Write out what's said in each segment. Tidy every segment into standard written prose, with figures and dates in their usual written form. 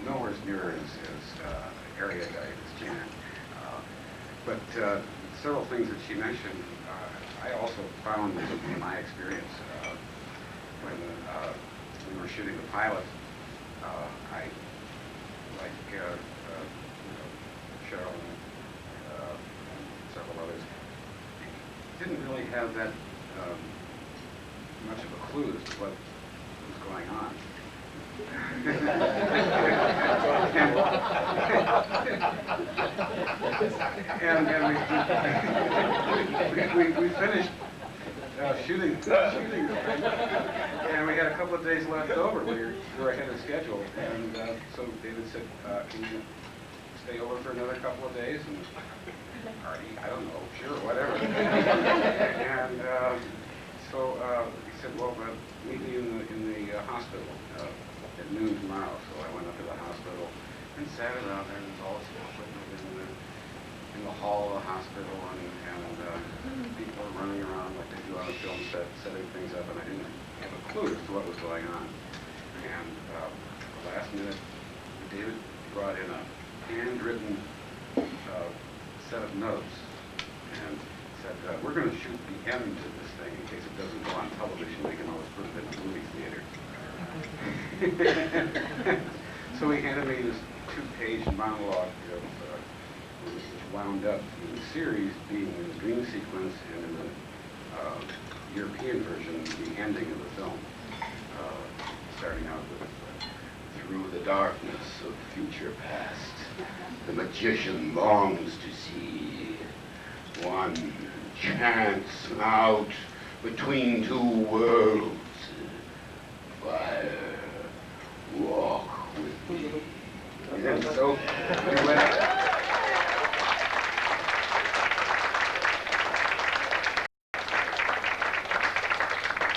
Nowhere near as erudite as Janet. But several things that she mentioned, I also found in my experience when we were shooting the pilot. I, like Cheryl and several others, didn't really have that much of a clue as to what was going on. and we finished shooting, and we had a couple of days left over. We were ahead of schedule, and so David said, "Can you stay over for another couple of days and party?" I don't know, sure, whatever. And so he said, "Well, meet me in the hospital at noon tomorrow." So I went up to the hospital and sat around there, and there's all this equipment in the hall of the hospital, and people were running around like they do on a film set, setting things up, and I didn't have a clue as to what was going on. And at the last minute, David brought in a handwritten set of notes and said, "We're going to shoot the end to this thing in case it doesn't go on television. We can always put it in the movie theater." So he handed me this 2-page monologue, which wound up in the series being in the dream sequence, and in the European version, the ending of the film, starting out with "Through the darkness of future past, the magician longs to see one chance out between two worlds. Fire, walk with me." And so we went.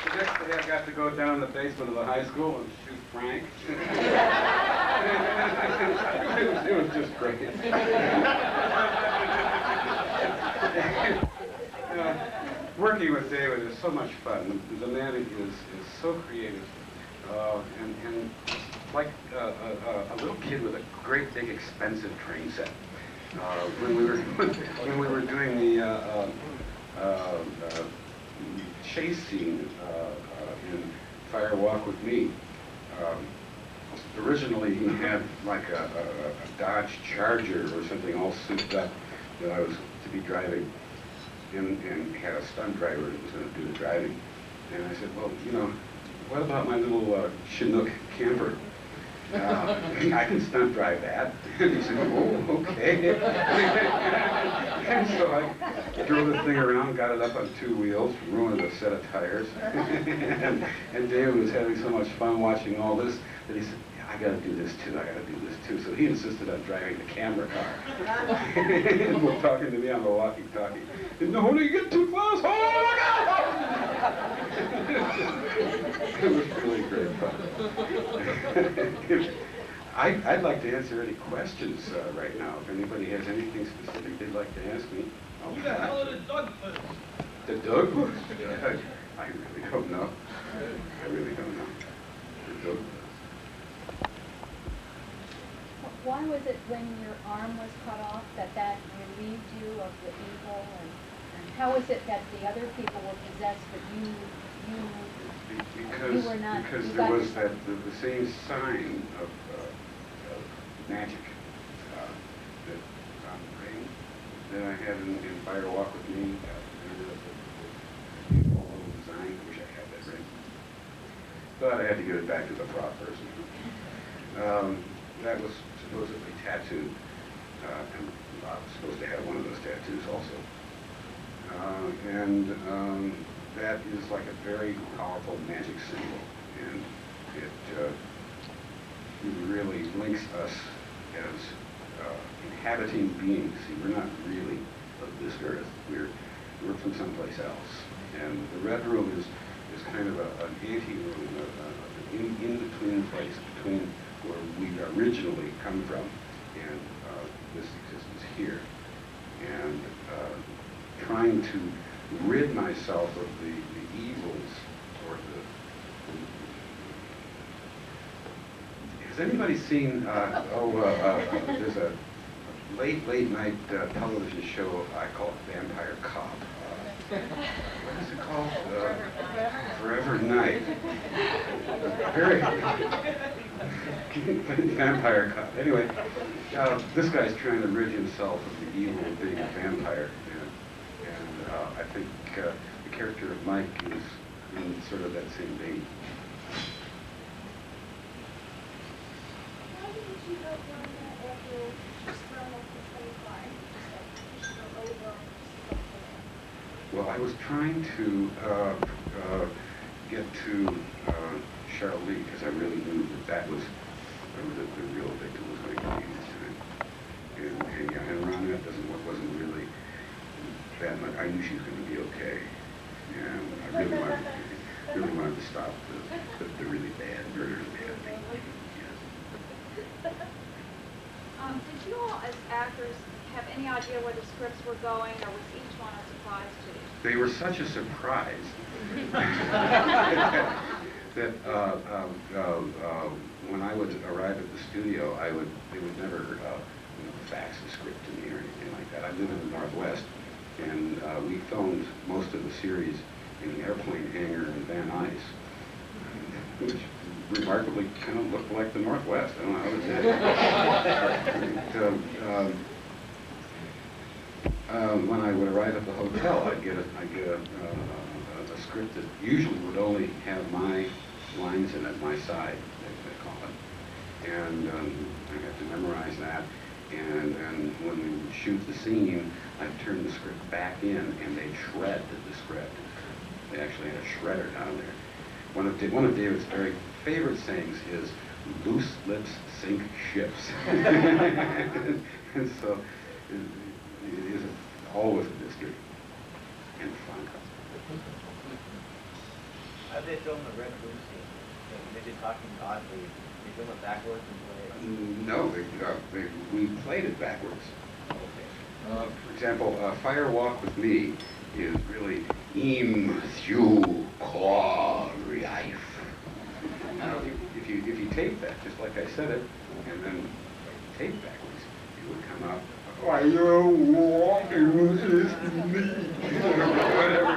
The next day I got to go down in the basement of the high school and shoot Frank. It was just great. Working with David is so much fun. The man is so creative, and like a little kid with a great big expensive train set. When we were doing the chase scene in Fire Walk with Me. Originally, he had like a Dodge Charger or something all souped up that I was to be driving, and he had a stunt driver that was going to do the driving. And I said, "Well, what about my little Chinook camper? I can stunt drive that." And he said, "Oh, okay." And so I drove the thing around, got it up on 2 wheels, ruined a set of tires. and David was having so much fun watching all this that he said, "Yeah, I got to do this too, I got to do this too." So he insisted on driving the camera car. And was talking to me on the walkie-talkie. "No, you get too close. Oh, my God!" It was really great fun. I'd like to answer any questions right now. If anybody has anything specific they'd like to ask me. Who the hell are the Douglas? The Douglas? I really don't know. I really don't know. The Douglas. Why was it when your arm was cut off that relieved you of the evil, and how was it that the other people were possessed but you were not? Because there was the same sign of magic that on the brain that I had in Fire Walk with Me. The little design. I wish I had that ring, but I had to give it back to the prop person. That was supposedly tattooed, and I was supposed to have one of those tattoos also. That is like a very powerful magic symbol, and it really links us as inhabiting beings. See, we're not really of this earth. We're from someplace else, and the Red Room is kind of an ante-room, an in-between place between where we originally come from and this existence here, and trying to rid myself of the evils or Has anybody seen, there's a late night television show, I call it Vampire Cop. What is it called? Forever Night. Very Vampire Cop. Anyway, this guy's trying to rid himself of the evil of being a vampire. And I think the character of Mike is in sort of that same vein. Why didn't you go down there after Strobel for 25? Just go over and stuff there. Well, I was trying to get to Cheryl Lee because I really knew that was the real victim was going to be this time. And Ronette wasn't really that much. I knew she was going to be okay, and I really wanted to stop the really bad murder that they had made. Did you all, as actors, have any idea where the scripts were going, or was each one a surprise to you? They were such a surprise that when I would arrive at the studio, they would never fax the script to me or anything like that. I live in the Northwest, and we filmed most of the series in an airplane hangar in Van Nuys, which remarkably kind of looked like the Northwest. I don't know how to when I would arrive at the hotel, I'd get a script that usually would only have my lines in it, my side, they call it. And I had to memorize that. And when we would shoot the scene, I'd turn the script back in, and they'd shred the script. They actually had a shredder down there. One of David's very favorite sayings is, "Loose lips sink ships." And so it is always a mystery and fun. How did they film the Red Room scene? They did talking oddly. They film it backwards and play it? No, we played it backwards. Okay. For example, Fire Walk with Me is really im su cor rife. If you tape that, just like I said it, and then tape backwards, it would come out, "Fire walking with me," whatever.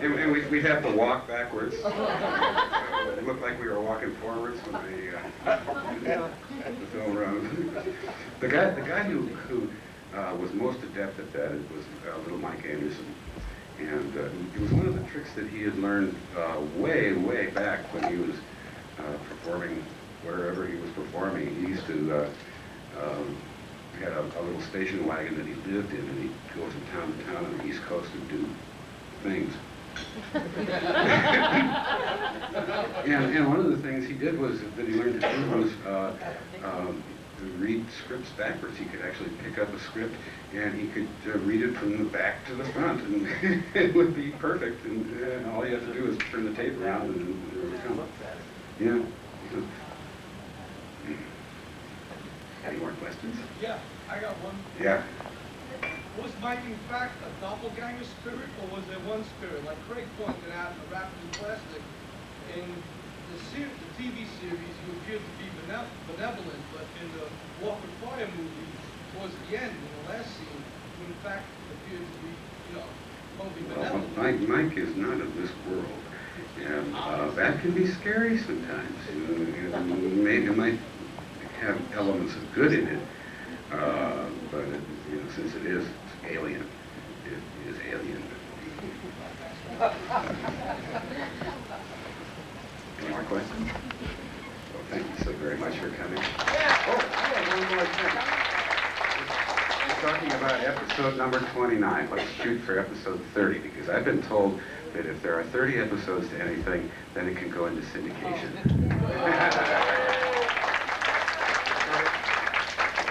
And we'd have to walk backwards. It looked like we were walking forwards when the film run. The guy who was most adept at that was little Mike Anderson. And it was one of the tricks that he had learned way back when he was performing wherever he was performing. He used to had a little station wagon that he lived in, and he'd go from town to town on the East Coast and do things. And one of the things he did was that he learned to do was to read scripts backwards. He could actually pick up a script and he could read it from the back to the front, and it would be perfect. And all you have to do is turn the tape around, and it would come. Yeah. Any more questions? Yeah, I got one. Yeah. Was Mike in fact a doppelganger spirit, or was there one spirit? Like Craig pointed out in Wrapped in Plastic, in the TV series, you appeared to be benevolent, but in the Walk with Fire movie, towards the end, in the last scene, you in fact appeared to be, totally benevolent. Well, Mike is not of this world, and that can be scary sometimes. It might have elements of good in it, but since it is alien, it is alien. Any more questions? Well, thank you so very much for coming. One more thing. We're talking about episode number 29. Let's shoot for episode 30, because I've been told that if there are 30 episodes to anything, then it can go into syndication.